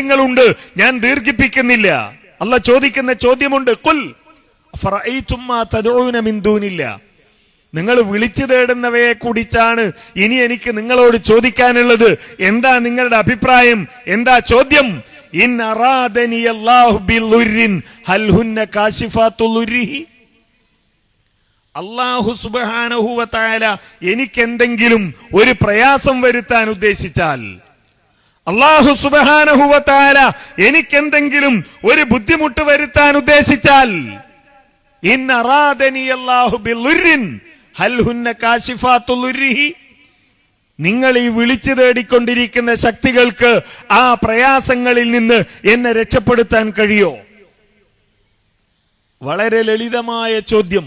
ചോദ്യങ്ങളുണ്ട്, ഞാൻ ദീർഘിപ്പിക്കുന്നില്ല. അള്ളാഹ് ചോദിക്കുന്ന ചോദ്യമുണ്ട്. ഖുൽ അഫറഅയ്തും മാ തദ്ഊന മിൻ ദൂനില്ലാ, നിങ്ങൾ വിളിച്ചു തേടുന്നവയെ കുറിച്ചാണ് ഇനി എനിക്ക് നിങ്ങളോട് ചോദിക്കാനുള്ളത്. എന്താ നിങ്ങളുടെ അഭിപ്രായം? എന്താ ചോദ്യം? ഇൻ അറാദനി അല്ലാഹു ബിളുർരിൻ ഹൽ ഹുന്ന കാശിഫാതു ളുർരിഹി, അല്ലാഹു സുബ്ഹാനഹു വ തആല എനിക്കെന്തെങ്കിലും ഒരു പ്രയാസം വരുത്താൻ ഉദ്ദേശിച്ചാൽ, അല്ലാഹു സുബ്ഹാനഹു വ തആല എനിക്കെന്തെങ്കിലും ഒരു ബുദ്ധിമുട്ട് വരുത്താൻ ഉദ്ദേശിച്ചാൽ, ഇൻ അറാദനി അല്ലാഹു ബിളുർരിൻ ഹൽ ഹുന്ന കാശിഫാതു ളുർരിഹി, നിങ്ങൾ ഈ വിളിച്ചു തേടിക്കൊണ്ടിരിക്കുന്ന ശക്തികൾക്ക് ആ പ്രയാസങ്ങളിൽ നിന്ന് എന്നെ രക്ഷപ്പെടുത്താൻ കഴിയോ? വളരെ ലളിതമായ ചോദ്യം.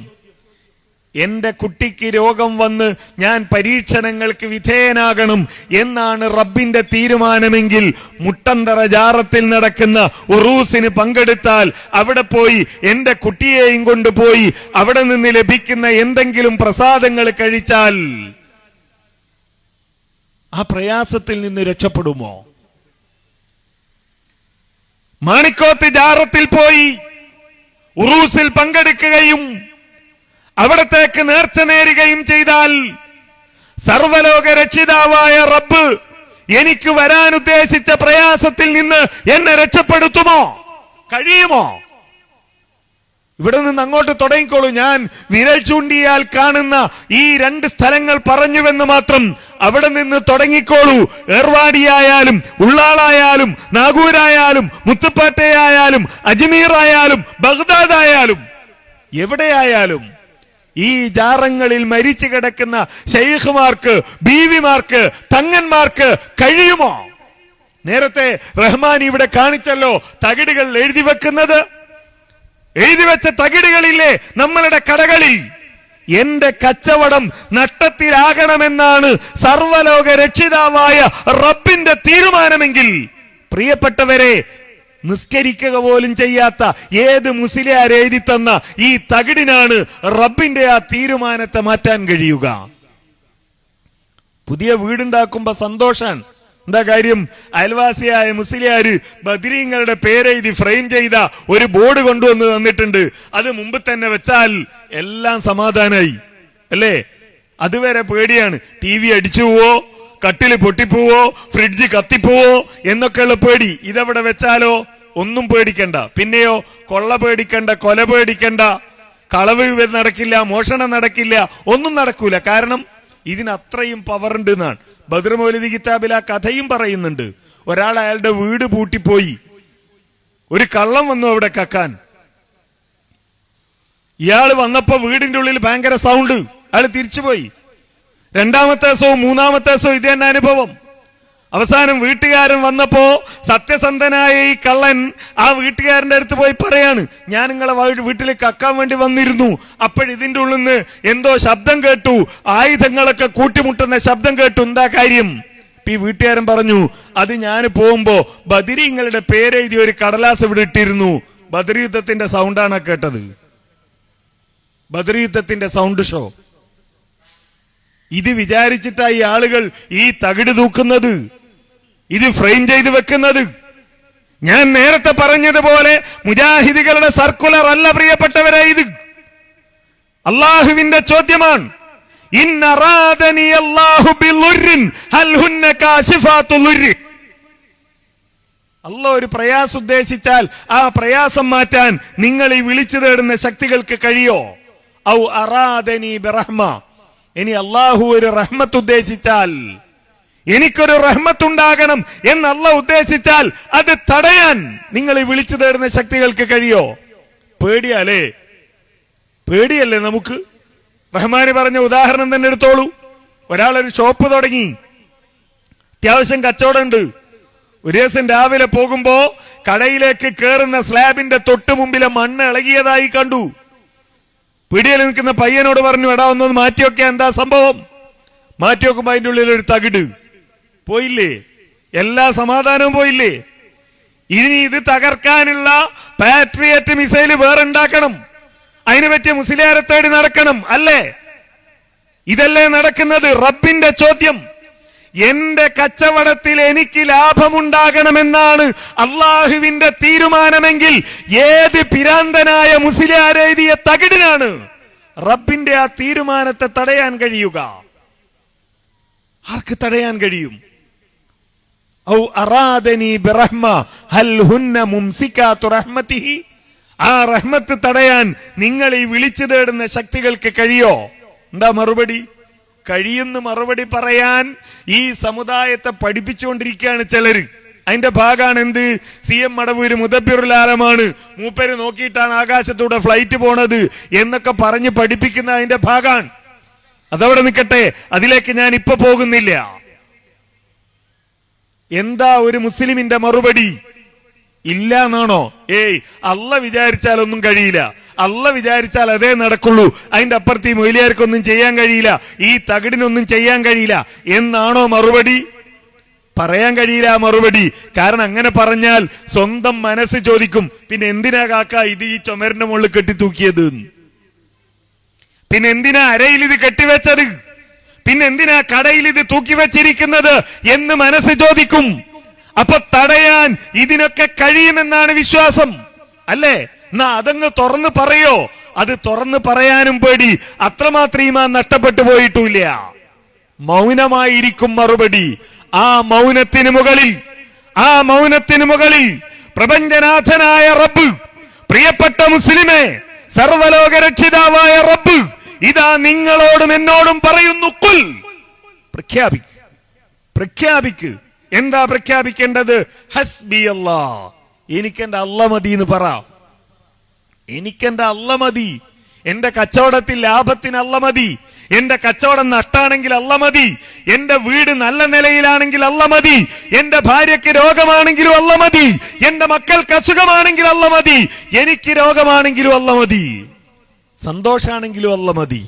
എന്റെ കുട്ടിക്ക് രോഗം വന്ന് ഞാൻ പരീക്ഷണങ്ങൾക്ക് വിധേയനാകണം എന്നാണ് റബ്ബിന്റെ തീരുമാനമെങ്കിൽ, മുട്ടന്തറ ജാറത്തിൽ നടക്കുന്ന ഉറൂസിന് പങ്കെടുത്താൽ അവിടെ പോയി എന്റെ കുട്ടിയെയും കൊണ്ടുപോയി അവിടെ നിന്ന് ലഭിക്കുന്ന എന്തെങ്കിലും പ്രസാദങ്ങൾ കഴിച്ചാൽ ആ പ്രയാസത്തിൽ നിന്ന് രക്ഷപ്പെടുമോ? മാണിക്കോത്ത് ജാറത്തിൽ പോയി ഉറൂസിൽ പങ്കെടുക്കുകയും അവിടത്തേക്ക് നേർച്ച നേരുകയും ചെയ്താൽ സർവലോക രക്ഷിതാവായ റബ്ബ് എനിക്ക് വരാൻ ഉദ്ദേശിച്ച പ്രയാസത്തിൽ നിന്ന് എന്നെ രക്ഷപ്പെടുത്തുമോ? കഴിയുമോ? ഇവിടെ നിന്ന് അങ്ങോട്ട് തുടങ്ങിക്കോളൂ. ഞാൻ വിരൽ ചൂണ്ടിയാൽ കാണുന്ന ഈ 2 സ്ഥലങ്ങൾ പറഞ്ഞുവെന്ന് മാത്രം. അവിടെ നിന്ന് തുടങ്ങിക്കോളൂ. ഏർവാടിയായാലും ഉള്ളാളായാലും നാഗൂരായാലും മുത്തുപ്പേട്ടയായാലും അജ്മീറായാലും ബഗ്ദാദായാലും എവിടെയായാലും ഈ ജാറങ്ങളിൽ മരിച്ചു കിടക്കുന്ന ശൈഖുമാർക്ക്, ബീവിമാർക്ക്, തങ്ങന്മാർക്ക് കഴിയുമോ? നേരത്തെ റഹ്മാൻ ഇവിടെ കാണിച്ചല്ലോ തകിടുകൾ എഴുതി വെക്കുന്നത്. എഴുതി വെച്ച തകിടുകളില്ലേ നമ്മളുടെ കടകളിൽ? എന്റെ കച്ചവടം നഷ്ടത്തിലാകണമെന്നാണ് സർവലോക രക്ഷിതാവായ റബ്ബിന്റെ തീരുമാനമെങ്കിൽ, പ്രിയപ്പെട്ടവരെ, നിസ്കരിക്കുക പോലും ചെയ്യാത്ത ഏത് മുസ്ലിയാർ എഴുതി തന്ന ഈ തകിടിനാണ് റബ്ബിന്റെ ആ തീരുമാനത്തെ മാറ്റാൻ കഴിയുക? പുതിയ വീടുണ്ടാക്കുമ്പോ സന്തോഷാണ്. എന്താ കാര്യം? അയൽവാസിയായ മുസ്ലിയാര് ബദരീങ്ങളുടെ പേരെഴുതി ഫ്രെയിം ചെയ്ത ഒരു ബോർഡ് കൊണ്ടുവന്ന് തന്നിട്ടുണ്ട്. അത് മുമ്പ് തന്നെ വെച്ചാൽ എല്ലാം സമാധാനായി, അല്ലേ? അതുവരെ പേടിയാണ്. TV അടിച്ചു പോവോ, കട്ടില് പൊട്ടിപ്പോവോ, ഫ്രിഡ്ജ് കത്തിപ്പോവോ എന്നൊക്കെയുള്ള പേടി. ഇതെവിടെ വെച്ചാലോ ഒന്നും പേടിക്കണ്ട. പിന്നെയോ കൊള്ള പേടിക്കണ്ട, കൊല പേടിക്കണ്ട, കളവ് നടക്കില്ല, മോഷണം നടക്കില്ല, ഒന്നും നടക്കൂല. കാരണം ഇതിനത്രയും പവർ ഉണ്ട് എന്നാണ് ബദർ മൗലിദി കിതാബിൽ ആ കഥയും പറയുന്നുണ്ട്. ഒരാൾ അയാളുടെ വീട് പൂട്ടിപ്പോയി, ഒരു കള്ളം വന്നു അവിടെ കക്കാൻ. ഇയാൾ വന്നപ്പോ വീടിന്റെ ഉള്ളിൽ ഭയങ്കര സൗണ്ട്. അയാൾ തിരിച്ചുപോയി. 2ാമത്തെ ദിവസവും 3ാമത്തെ ദിവസവും ഇത് തന്നെ അനുഭവം. അവസാനം വീട്ടുകാരൻ വന്നപ്പോ സത്യസന്ധനായ ഈ കള്ളൻ ആ വീട്ടുകാരന്റെ അടുത്ത് പോയി പറയാണ്, ഞാൻ നിങ്ങളെ വീട്ടിൽ കക്കാൻ വേണ്ടി വന്നിരുന്നു, അപ്പോഴിതിന്റെ ഉള്ളിൽ നിന്ന് എന്തോ ശബ്ദം കേട്ടു, ആയുധങ്ങളൊക്കെ കൂട്ടിമുട്ടുന്ന ശബ്ദം കേട്ടു, എന്താ കാര്യം? ഈ വീട്ടുകാരൻ പറഞ്ഞു, അത് ഞാൻ പോകുമ്പോ ബദരീങ്ങളുടെ പേരെഴുതി ഒരു കടലാസ് ഇവിടെ ഇട്ടിരുന്നു, ബദർ യുദ്ധത്തിന്റെ സൗണ്ടാണ് കേട്ടത്. ബദർ യുദ്ധത്തിന്റെ സൗണ്ട് ഷോ. ഇത് വിചാരിച്ചിട്ടാ ഈ ആളുകൾ ഈ തകിട് തൂക്കുന്നത്, ഇത് ഫ്രെയിം ചെയ്ത് വെക്കുന്നത്. ഞാൻ നേരത്തെ പറഞ്ഞതുപോലെ മുജാഹിദികളുടെ സർക്കുലർ അല്ല പ്രിയപ്പെട്ടവരെ, ഇത് അള്ളാഹുവിന്റെ ചോദ്യമാണ്. ഇൻ അറാദനി അല്ലാഹു ബിളുർരിൻ ഹൽ ഹുന്ന കാശിഫാതു ളുർരി, അല്ലാഹു ഒരു പ്രയാസം ഉദ്ദേശിച്ചാൽ ആ പ്രയാസം മാറ്റാൻ നിങ്ങൾ ഈ വിളിച്ചു തേടുന്ന ശക്തികൾക്ക് കഴിയോ? ഔ അറാദനി ബിറഹ്മ, ഇനി അള്ളാഹു ഒരു റഹ്മത്ത് ഉദ്ദേശിച്ചാൽ, എനിക്കൊരു റഹ്മത്തുണ്ടാകണം എന്ന് അള്ളാഹു ഉദ്ദേശിച്ചാൽ അത് തടയാൻ നിങ്ങൾ ഈ വിളിച്ചു തേടുന്ന ശക്തികൾക്ക് കഴിയോ? പേടിയല്ലേ? പേടിയല്ലേ നമുക്ക്? റഹ്മാന് പറഞ്ഞ ഉദാഹരണം തന്നെ എടുത്തോളൂ. ഒരാളൊരു ഷോപ്പ് തുടങ്ങി, അത്യാവശ്യം കച്ചവടമുണ്ട്. ഒരു ദിവസം രാവിലെ പോകുമ്പോ കടയിലേക്ക് കയറുന്ന സ്ലാബിന്റെ തൊട്ട് മുമ്പിലെ മണ്ണ് ഇളകിയതായി കണ്ടു. പിടിയിൽ നിൽക്കുന്ന പയ്യനോട് പറഞ്ഞു, എടാ ഒന്നൊന്ന് മാറ്റിയൊക്കെ, എന്താ സംഭവം? മാറ്റി നോക്കുമ്പോ അതിന്റെ ഉള്ളിൽ ഒരു തകിട്. പോയില്ലേ? എല്ലാ സമാധാനവും പോയില്ലേ? ഇനി ഇത് തകർക്കാനുള്ള പാട്രിയറ്റ് മിസൈൽ വേറെ ഉണ്ടാക്കണം, അതിന് പറ്റിയ മുസ്ലിയാരെ തേടി നടക്കണം, അല്ലേ? ഇതല്ലേ നടക്കുന്നത്? റബ്ബിന്റെ ചോദ്യം. എന്റെ കച്ചവടത്തിൽ എനിക്ക് ലാഭമുണ്ടാകണമെന്നാണ് അള്ളാഹുവിന്റെ തീരുമാനമെങ്കിൽ ഏത് പിരാന്തനായ മുസ്ലിയാർ എഴുതിയ തകിടിനാണ് റബ്ബിന്റെ ആ തീരുമാനത്തെ തടയാൻ കഴിയുക? ആർക്ക് തടയാൻ കഴിയും? ഔ അറാദനി ബിറഹ്മ ഹൽ ഹുന്ന മുംസികാതു റഹ്മതിഹി. ആ റഹ്മത്ത് തടയാൻ നിങ്ങൾ ഈ വിളിച്ചു തേടുന്ന ശക്തികൾക്ക് കഴിയോ? എന്താ മറുപടി? കഴിയുന്ന മറുപടി പറയാൻ ഈ സമുദായത്തെ പഠിപ്പിച്ചുകൊണ്ടിരിക്കുകയാണ് ചിലര്. അതിന്റെ ഭാഗമാണ് എന്ത്? CM മടവൂര് മുദബ്ബിറുൽ ആലമാണ്, മൂപ്പര് നോക്കിയിട്ടാണ് ആകാശത്തൂടെ ഫ്ലൈറ്റ് പോണത് എന്നൊക്കെ പറഞ്ഞ് പഠിപ്പിക്കുന്ന അതിന്റെ ഭാഗമാണ്. അതവിടെ നിൽക്കട്ടെ, അതിലേക്ക് ഞാൻ ഇപ്പൊ പോകുന്നില്ല. എന്താ ഒരു മുസ്ലിമിന്റെ മറുപടി? ഇല്ല എന്നാണോ? അള്ള വിചാരിച്ചാലൊന്നും കഴിയില്ല, അള്ള വിചാരിച്ചാൽ അതേ നടക്കുള്ളൂ, അതിന്റെ അപ്പുറത്ത് ഈ മൊയ്ലിയാർക്കൊന്നും ചെയ്യാൻ കഴിയില്ല, ഈ തകിടിനൊന്നും ചെയ്യാൻ കഴിയില്ല എന്നാണോ മറുപടി? പറയാൻ കഴിയില്ല മറുപടി. കാരണം അങ്ങനെ പറഞ്ഞാൽ സ്വന്തം മനസ്സ് ചോദിക്കും, പിന്നെ എന്തിനാ കാക്ക ഇത് ഈ ചുമരിന്റെ മുകളിൽ കെട്ടിത്തൂക്കിയത്? പിന്നെ എന്തിനാ അരയിൽ ഇത് കെട്ടിവെച്ചത്? പിന്നെ എന്തിനാ കടയിൽ ഇത് തൂക്കി വെച്ചിരിക്കുന്നത് എന്ന് മനസ്സ് ചോദിക്കും. അപ്പൊ തടയാൻ ഇതിനൊക്കെ കഴിയുമെന്നാണ് വിശ്വാസം, അല്ലേ? എന്നാ അതങ്ങ് തുറന്ന് പറയോ? അത് തുറന്ന് പറയാനും പേടി. അത്രമാത്രം ഈമാൻ നഷ്ടപ്പെട്ടു പോയിട്ടില്ല. മൗനമായിരിക്കും മറുപടി. ആ മൗനത്തിന് മുകളിൽ പ്രപഞ്ചനാഥനായ റബ്ബ്, പ്രിയപ്പെട്ട മുസ്ലിമേ, സർവലോക രക്ഷിതാവായ റബ്ബ് ഇതാ നിങ്ങളോടും എന്നോടും പറയുന്നു, ഖുൽ, പ്രഖ്യാപിക്ക്. എന്താ പ്രഖ്യാപിക്കേണ്ടത്? ഹസ്ബി അല്ലാഹ്, എനിക്കെന്റെ അല്ല മതി എന്ന് പറ. എനിക്കെന്റെ അല്ല മതി. എന്റെ കച്ചവടത്തിൽ ലാഭത്തിന് അല്ല മതി, എന്റെ കച്ചവടം നഷ്ടാണെങ്കിൽ അല്ല മതി, എന്റെ വീട് നല്ല നിലയിലാണെങ്കിൽ അല്ല മതി, എന്റെ ഭാര്യയ്ക്ക് രോഗമാണെങ്കിലും അല്ല മതി, എന്റെ മക്കൾക്ക് അസുഖമാണെങ്കിലും അല്ല മതി, എനിക്ക് രോഗമാണെങ്കിലും അല്ല മതി, സന്തോഷാണെങ്കിലും അല്ല മതി.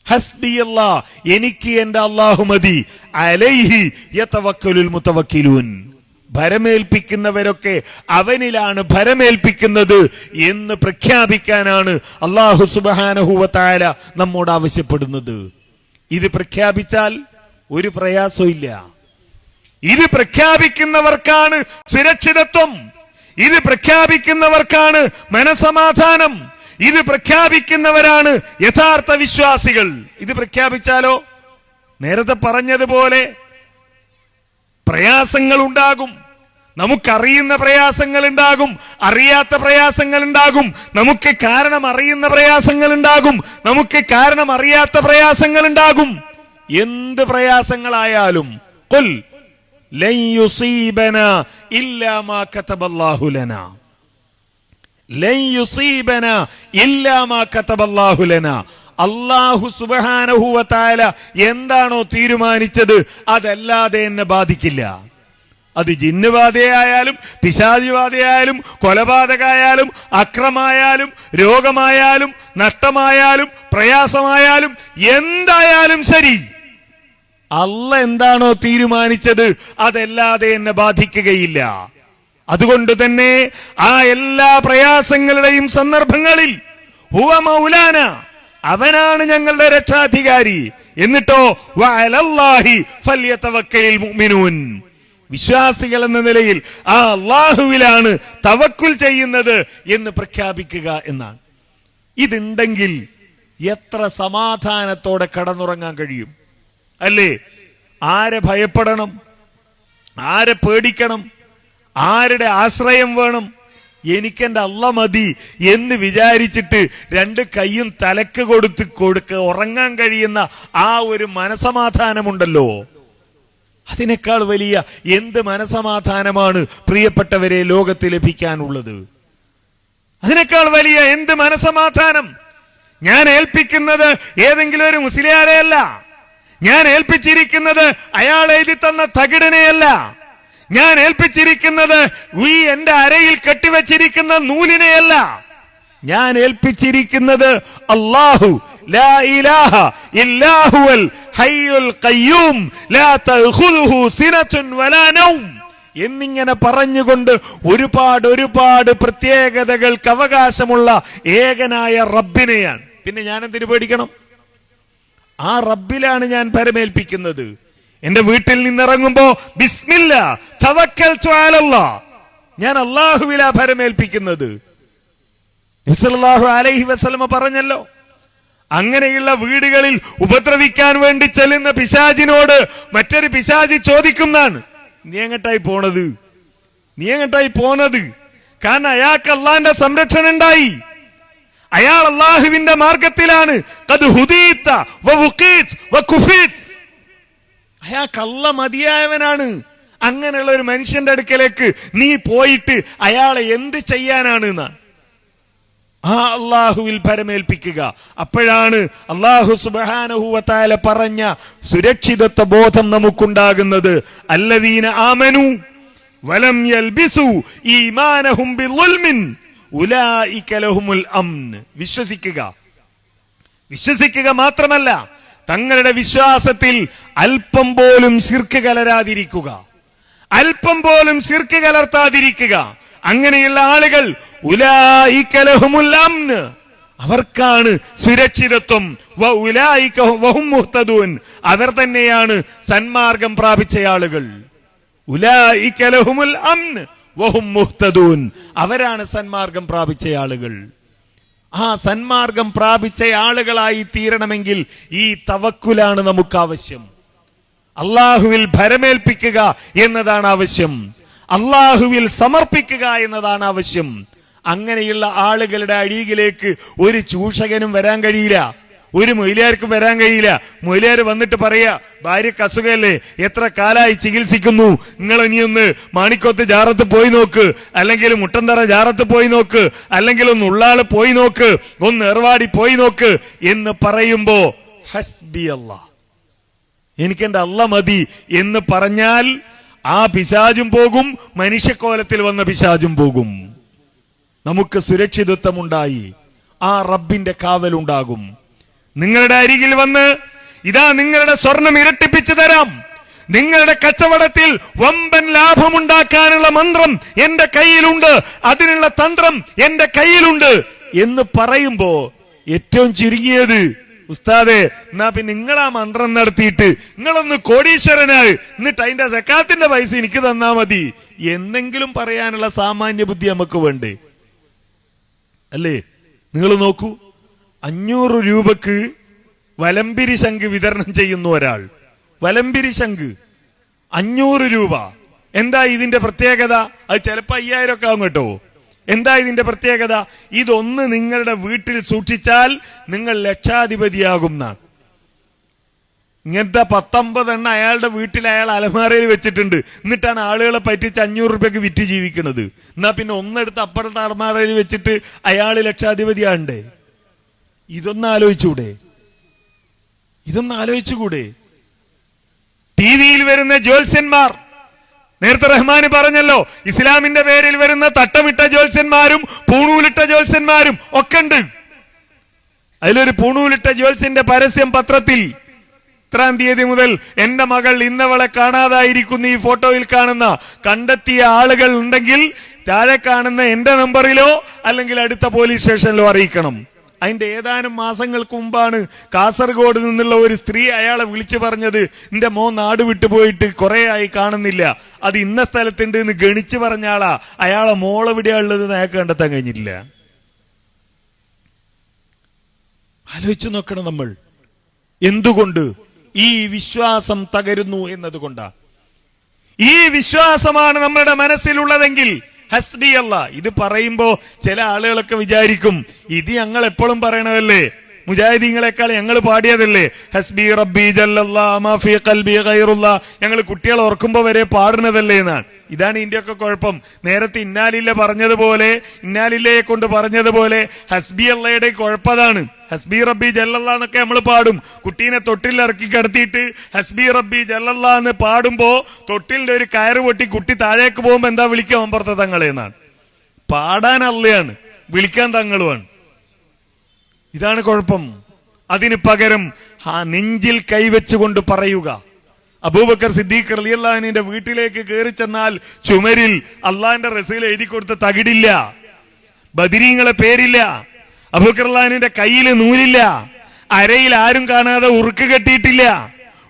ഹസ്ബി അല്ലാഹ്, എനിക്ക് എന്റെ അല്ലാഹു മതി. അലൈഹി യതവക്കലുൽ മുതവക്കിലൂൻ, ഭരമേൽപ്പിക്കുന്നവരൊക്കെ അവനിലാണ് ഭരമേൽപ്പിക്കുന്നത് എന്ന് പ്രഖ്യാപിക്കാനാണ് അല്ലാഹു സുബ്ഹാനഹു വ തആല നമ്മോട് ആവശ്യപ്പെടുന്നത്. ഇത് പ്രഖ്യാപിച്ചാൽ ഒരു പ്രയാസവും ഇല്ല. ഇത് പ്രഖ്യാപിക്കുന്നവർക്കാണ് സുരക്ഷിതത്വം, ഇത് പ്രഖ്യാപിക്കുന്നവർക്കാണ് മനസമാധാനം, ഇത് പ്രഖ്യാപിക്കുന്നവരാണ് യഥാർത്ഥ വിശ്വാസികൾ. ഇത് പ്രഖ്യാപിച്ചാലോ നേരത്തെ പറഞ്ഞതുപോലെ പ്രയാസങ്ങൾ ഉണ്ടാകും. നമുക്കറിയുന്ന പ്രയാസങ്ങൾ ഉണ്ടാകും, അറിയാത്ത പ്രയാസങ്ങൾ ഉണ്ടാകും. നമുക്ക് കാരണം അറിയുന്ന പ്രയാസങ്ങൾ ഉണ്ടാകും, നമുക്ക് കാരണം അറിയാത്ത പ്രയാസങ്ങൾ ഉണ്ടാകും. എന്ത് പ്രയാസങ്ങളായാലും ഖുൽ ലൻ യുസീബനാ ഇല്ലാ മാ കതബല്ലാഹു ലനാ, ലൻ യുസീബനാ ഇല്ലാ മാ കതബല്ലാഹു ലനാ. അല്ലാഹു സുബ്ഹാനഹു വ തആല എന്താണോ തീരുമാനിച്ചത് അതല്ലാതെ എന്നെ ബാധിക്കില്ല. അത് ജിന്നുബാധയായാലും പിശാചിബാധയായാലും കൊലപാതകമായാലും അക്രമായാലും രോഗമായാലും നഷ്ടമായാലും പ്രയാസമായാലും എന്തായാലും ശരി, അല്ലാഹ് എന്താണോ തീരുമാനിച്ചത് അതല്ലാതെ എന്നെ ബാധിക്കുകയില്ല. അതുകൊണ്ട് തന്നെ ആ എല്ലാ പ്രയാസങ്ങളുടെയും സന്ദർഭങ്ങളിൽ ഹുവ മൗലാന, അവനാണ് ഞങ്ങളുടെ രക്ഷാധികാരി. എന്നിട്ടോ വഅലല്ലാഹി ഫല്യതവക്കലിൽ മുഅ്മിനൂൻ, വിശ്വാസികൾ എന്ന നിലയിൽ ആ അല്ലാഹുവിലാണ് തവക്കുൽ ചെയ്യുന്നത് എന്ന് പ്രഖ്യാപിക്കുക എന്നാണ്. ഇതുണ്ടെങ്കിൽ എത്ര സമാധാനത്തോടെ കടന്നുറങ്ങാൻ കഴിയും, അല്ലേ? ആരെ ഭയപ്പെടണം, ആരെ പേടിക്കണം, ആരുടെ ആശ്രയം വേണം? എനിക്കെന്റെ അല്ല മതി എന്ന് വിചാരിച്ചിട്ട് രണ്ട് കൈയും തലക്ക് കൊടുത്ത് ഉറങ്ങാൻ കഴിയുന്ന ആ ഒരു മനസമാധാനമുണ്ടല്ലോ, അതിനേക്കാൾ വലിയ എന്ത് മനസമാധാനമാണ് പ്രിയപ്പെട്ടവരെ ലോകത്ത് ലഭിക്കാനുള്ളത്? അതിനേക്കാൾ വലിയ എന്ത് മനസമാധാനം? ഞാൻ ഏൽപ്പിക്കുന്നത് ഏതെങ്കിലും ഒരു മുസ്ലിയാരെയല്ല, ഞാൻ ഏൽപ്പിച്ചിരിക്കുന്നത് അയാൾ എഴുതി തന്ന തകിടിനെയല്ല, ഞാൻ ഏൽപ്പിച്ചിരിക്കുന്നത് ഈ എന്റെ അരയിൽ കെട്ടിവെച്ചിരിക്കുന്ന നൂലിനെയല്ല, ഞാൻ ഏൽപ്പിച്ചിരിക്കുന്നത് അല്ലാഹു ലാ ഇലാഹ ഇല്ലാ ഹുവൽ ഹയ്യുൽ ഖയ്യൂം ലാ തഖുദുഹു സിനത്തുൻ വലാ നൗം എന്നിങ്ങനെ പറഞ്ഞുകൊണ്ട് ഒരുപാട് പ്രത്യേകതകൾക്ക് അവകാശമുള്ള ഏകനായ റബ്ബിനെയാണ്. പിന്നെ ഞാൻ എന്തിനു പേടിക്കണം? ആ റബ്ബിലാണ് ഞാൻ പരമേൽപ്പിക്കുന്നത്. എന്റെ വീട്ടിൽ നിന്നിറങ്ങുമ്പോ ബിസ്മില്ലാ തവക്കൽതു അലല്ലാഹ്, ഞാൻ അല്ലാഹുവിലാ ഭരമേൽപ്പിക്കുന്നത്. നബി സല്ലല്ലാഹു അലൈഹി വസല്ലമ പറഞ്ഞല്ലോ, അങ്ങനെയുള്ള വീടുകളിൽ ഉപദ്രവിക്കാൻ വേണ്ടി ചെല്ലുന്ന പിശാചിനോട് മറ്റൊരു പിശാചി ചോദിക്കുന്നതാണ്, നീ എങ്ങട്ടായി പോണത്, നീ എങ്ങട്ടായി പോന്നത്? കാരണം അയാൾക്ക് അള്ളാന്റെ സംരക്ഷണം ഉണ്ടായി, അയാൾ അള്ളാഹുവിന്റെ മാർഗത്തിലാണ്. ഖദ് ഹുദീത വവുഖീത് വകുഫീത്, അയാൾക്ക് അല്ലാഹ് മതിയായവനാണ്. അങ്ങനെയുള്ള ഒരു മനുഷ്യന്റെ അടുക്കലേക്ക് നീ പോയിട്ട് അയാളെ എന്ത് ചെയ്യാനാണ് എന്നാണ് ആ അള്ളാഹുവിൽ പരമേൽപ്പിക്കുക. അപ്പോഴാണ് അള്ളാഹു സുബ്ഹാനഹു വ തആല പറഞ്ഞ സുരക്ഷിതത്വ ബോധം നമുക്കുണ്ടാകുന്നത്. അല്ലദീന ആമനു വലം യൽബിസു ഈമാനഹും ബിളുൽമിൻ ഉലൈക ലഹുമുൽ അംൻ. വിശ്വസിക്കുക മാത്രമല്ല, തങ്ങളുടെ വിശ്വാസത്തിൽ അല്പം പോലും ശിർക്ക് കലരാതിരിക്കുക, അല്പം പോലും ശിർക്ക് കലർത്താതിരിക്കുക. അങ്ങനെയുള്ള ആളുകൾ ഉലൈക ലഹുമുൽ അംൻ, അവർക്കാണ് സുരക്ഷിതത്വം. വ ഉലൈക വഹും മുഹ്തദൂൻ, അവർ തന്നെയാണ് സന്മാർഗം പ്രാപിച്ച ആളുകൾ. ഉലൈക ലഹുമുൽ അംൻ വഹും മുഹ്തദൂൻ, അവരാണ് സന്മാർഗം പ്രാപിച്ച ആളുകൾ. ആ സന്മാർഗം പ്രാപിച്ച ആളുകളായി തീരണമെങ്കിൽ ഈ തവക്കുലാണ് നമുക്ക് ആവശ്യം. അള്ളാഹുവിൽ ഭരമേൽപ്പിക്കുക എന്നതാണ് ആവശ്യം, അള്ളാഹുവിൽ സമർപ്പിക്കുക എന്നതാണ് ആവശ്യം. അങ്ങനെയുള്ള ആളുകളുടെ അടിയിലേക്ക് ഒരു ചൂഷകനും വരാൻ കഴിയില്ല, ഒരു മൊയ്ലിയാർക്കും വരാൻ കഴിയില്ല. മൊയ്ലിയാർ വന്നിട്ട് പറയാ, ഭാര്യക്ക് അസുഖമല്ലേ, എത്ര കാലായി ചികിത്സിക്കുന്നു, നിങ്ങൾ ഇനിയൊന്ന് മാണിക്കോത്ത് ജാറത്ത് പോയി നോക്ക്, അല്ലെങ്കിൽ മുട്ടന്തറ ജാറത്ത് പോയി നോക്ക്, അല്ലെങ്കിൽ ഒന്ന് ഉള്ളാള് പോയി നോക്ക്, ഒന്ന് ഏർവാടി പോയി നോക്ക് എന്ന് പറയുമ്പോ ഹസ്ബി അല്ലാഹ്, എനിക്കെന്റെ അല്ലാഹ് മതി എന്ന് പറഞ്ഞാൽ ആ പിശാചും പോകും, മനുഷ്യക്കോലത്തിൽ വന്ന പിശാചും പോകും. നമുക്ക് സുരക്ഷിതത്വമുണ്ടായി, ആ റബ്ബിന്റെ കാവലുണ്ടാകും. നിങ്ങളുടെ അരികിൽ വന്ന് ഇതാ നിങ്ങളുടെ സ്വർണം ഇരട്ടിപ്പിച്ചു തരാം, നിങ്ങളുടെ കച്ചവടത്തിൽ വമ്പൻ ലാഭമുണ്ടാക്കാനുള്ള മന്ത്രം എന്റെ കയ്യിലുണ്ട്, അതിനുള്ള തന്ത്രം എന്റെ കയ്യിലുണ്ട് എന്ന് പറയുമ്പോ ഏറ്റവും ചുരുങ്ങിയത്, ഉസ്താദെ എന്നാ പിന്നെ നിങ്ങളാ മന്ത്രം നടത്തിയിട്ട് നിങ്ങളൊന്ന് കോടീശ്വരനായി, എന്നിട്ട് അതിന്റെ സക്കാത്തിന്റെ പൈസ എനിക്ക് തന്നാ മതി എന്നെങ്കിലും പറയാനുള്ള സാമാന്യ ബുദ്ധി നമുക്ക് വേണ്ടേ? അല്ലേ? നിങ്ങൾ നോക്കൂ, 500 രൂപക്ക് വലമ്പിരി ശംഖ് വിതരണം ചെയ്യുന്ന ഒരാൾ, വലമ്പിരി ശംഖ് 500 രൂപ. എന്താ ഇതിന്റെ പ്രത്യേകത? അത് ചിലപ്പോ 5000 ഒക്കെ ആകും കേട്ടോ. എന്താ ഇതിന്റെ പ്രത്യേകത? ഇതൊന്ന് നിങ്ങളുടെ വീട്ടിൽ സൂക്ഷിച്ചാൽ നിങ്ങൾ ലക്ഷാധിപതിയാകും. ഇങ്ങനത്തെ 19 എണ്ണ അയാളുടെ വീട്ടിൽ അയാൾ അലമാരയിൽ വെച്ചിട്ടുണ്ട്. എന്നിട്ടാണ് ആളുകളെ പറ്റിച്ച് 500 രൂപയ്ക്ക് വിറ്റ് ജീവിക്കുന്നത്. എന്നാ പിന്നെ ഒന്നെടുത്ത് അപ്പുറത്തെ അലമാരയിൽ വെച്ചിട്ട് അയാൾ ലക്ഷാധിപതിയാണ്ടേ? ഇതൊന്ന് ആലോചിച്ചുകൂടെ? ടി വിയിൽ വരുന്ന ജ്യോത്സ്യന്മാർ, നേരത്തെ റഹ്മാന് പറഞ്ഞല്ലോ, ഇസ്ലാമിന്റെ പേരിൽ വരുന്ന തട്ടമിട്ട ജ്യോത്സ്യന്മാരും പൂണൂലിട്ട ജ്യോത്സ്യന്മാരും ഒക്കെ ഉണ്ട്. അതിലൊരു പൂണൂലിട്ട ജ്യോത്സ്യന്റെ പരസ്യം പത്രത്തിൽ, 3-ാം തീയതി മുതൽ എന്റെ മകൾ ഇന്നവളെ കാണാതായിരിക്കുന്ന ഈ ഫോട്ടോയിൽ കാണുന്ന കണ്ടെത്തിയ ആളുകൾ ഉണ്ടെങ്കിൽ താഴെ കാണുന്ന എന്റെ നമ്പറിലോ അല്ലെങ്കിൽ അടുത്ത പോലീസ് സ്റ്റേഷനിലോ അറിയിക്കണം. അതിന്റെ ഏതാനും മാസങ്ങൾക്ക് മുമ്പാണ് കാസർഗോഡ് നിന്നുള്ള ഒരു സ്ത്രീ അയാളെ വിളിച്ചു പറഞ്ഞത്, എന്റെ മോൻ നാട് വിട്ടുപോയിട്ട് കുറെ ആയി കാണുന്നില്ല, അത് ഇന്ന സ്ഥലത്തുണ്ട് എന്ന് ഗണിച്ചു പറഞ്ഞ ആളാ. അയാളെ മോളെവിടെയാ ഉള്ളത് അയാൾക്ക് കണ്ടെത്താൻ കഴിഞ്ഞിട്ടില്ല. ആലോചിച്ചു നോക്കണം നമ്മൾ. എന്തുകൊണ്ട്? ഈ വിശ്വാസം തകരുന്നു എന്നതുകൊണ്ടാ. ഈ വിശ്വാസമാണ് നമ്മുടെ മനസ്സിലുള്ളതെങ്കിൽ ഹസ്ബി അല്ലാഹ്. ഇത് പറയുമ്പോ ചില ആളുകളൊക്കെ വിചാരിക്കും, ഇത് ഞങ്ങൾ എപ്പോഴും പറയണതല്ലേ, മുജാഹിദീങ്ങളെക്കാൾ ഞങ്ങൾ പാടിയതല്ലേ, ഹസ്ബി റബ്ബി ജല്ലല്ലാഹ് മാ ഫീ ഖൽബി ഗൈറുല്ലാഹ്, ഞങ്ങൾ കുട്ടികൾ ഓർക്കുമ്പോ വരെ പാടുന്നതല്ലേ എന്നാണ്. ഇതാണ് ഇതിന്റെയൊക്കെ കുഴപ്പം. നേരത്തെ ഇന്നാലില്ല പറഞ്ഞതുപോലെ, ഇന്നാലില്ലയെ കൊണ്ട് പറഞ്ഞതുപോലെ ഹസ്ബി അള്ളയുടെ കുഴപ്പതാണ്. ഹസ്ബി റബ്ബി ജല്ലല്ലാഹ് എന്നൊക്കെ നമ്മൾ പാടും. കുട്ടീനെ തൊട്ടിൽ ഇറക്കി കിടത്തിയിട്ട് ഹസ്ബി റബ്ബി ജല്ലല്ലാഹ് എന്ന് പാടുമ്പോ തൊട്ടിലിന്റെ ഒരു കയറ് പൊട്ടി കുട്ടി താഴേക്ക് പോകുമ്പോ എന്താ വിളിക്കുക? ഒമ്പർത്ത തങ്ങളെ എന്നാണ്. പാടാൻ അള്ളയാണ്, വിളിക്കാൻ തങ്ങളുമാണ്. ഇതാണ് കുഴപ്പം. അതിന് പകരം ആ നെഞ്ചിൽ കൈവച്ചുകൊണ്ട് പറയുക. അബൂബക്കർ സിദ്ദീഖ് റളിയല്ലാഹു അൻഹുവിന്റെ വീട്ടിലേക്ക് കയറി ചെന്നാൽ ചുമരിൽ അള്ളാന്റെ റസൂൽ എഴുതി കൊടുത്ത തകിടില്ല, ബദരീങ്ങളെ പേരില്ല, അബൂബക്കർ റളിയല്ലാഹു അൻഹുവിന്റെ കയ്യിൽ നൂലില്ല, അരയിൽ ആരും കാണാതെ ഉറുക്ക് കെട്ടിയിട്ടില്ല,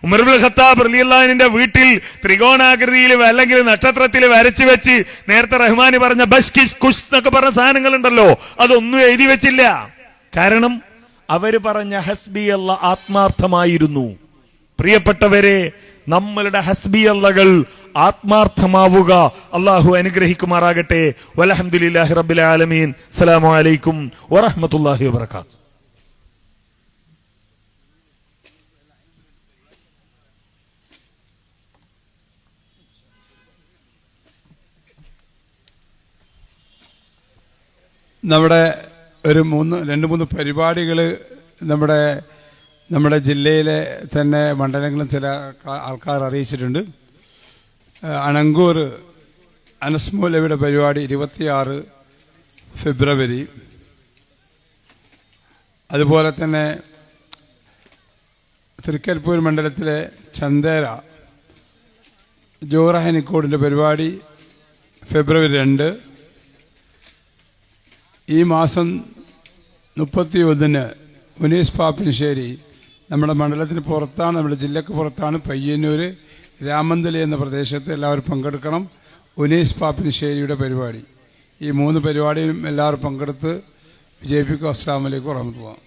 ഉമർ ഇബ്നുൽ ഖത്താബ് റളിയല്ലാഹു അൻഹുവിന്റെ വീട്ടിൽ ത്രികോണാകൃതിയിൽ അല്ലെങ്കിൽ നക്ഷത്രത്തിൽ വരച്ചു വെച്ച് നേരത്തെ റഹ്മാനി പറഞ്ഞ ബസ് കിസ് കുസ് എന്നൊക്കെ പറഞ്ഞ സാധനങ്ങൾ ഉണ്ടല്ലോ, അതൊന്നും എഴുതി വെച്ചില്ല. കാരണം അവര് പറഞ്ഞ ഹസ്ബി അല്ലാ ആത്മാർത്ഥമായിരുന്നു. പ്രിയപ്പെട്ടവരെ, നമ്മളുടെ ഹസ്ബി അല്ലകൾ ആത്മാർത്ഥമാവുക. അള്ളാഹു അനുഗ്രഹിക്കുമാറാകട്ടെ. വൽഹംദുലില്ലാഹി റബ്ബിൽ ആലമീൻ. അസ്സലാമു അലൈക്കും വറഹ്മത്തുള്ളാഹി വബറകാതുഹു. നമ്മുടെ ഒരു 2-3 പരിപാടികൾ നമ്മുടെ ജില്ലയിലെ തന്നെ മണ്ഡലങ്ങളും ചില ആൾക്കാർ അറിയിച്ചിട്ടുണ്ട്. അണങ്കൂർ അനസ് മൗലവിയുടെ പരിപാടി 26 ഫെബ്രുവരി. അതുപോലെ തന്നെ തൃക്കരിപ്പൂർ മണ്ഡലത്തിലെ ചന്തേര ജോറഹനിക്കോടിൻ്റെ പരിപാടി ഫെബ്രുവരി 2. ഈ മാസം 31 ഉനീസ് പാപ്പിനിശ്ശേരി നമ്മുടെ മണ്ഡലത്തിന് പുറത്താണ്, നമ്മുടെ ജില്ലക്ക് പുറത്താണ്, പയ്യന്നൂർ രാമന്തലി എന്ന പ്രദേശത്ത് എല്ലാവരും പങ്കെടുക്കണം. ഉനീസ് പാപ്പിനിശ്ശേരിയുടെ പരിപാടി. ഈ 3 പരിപാടിയും എല്ലാവരും പങ്കെടുത്ത് വിജയിപ്പിക്കുക. അസ്സലാമു അലൈക്കും വറഹ്മത്തുള്ളാഹി.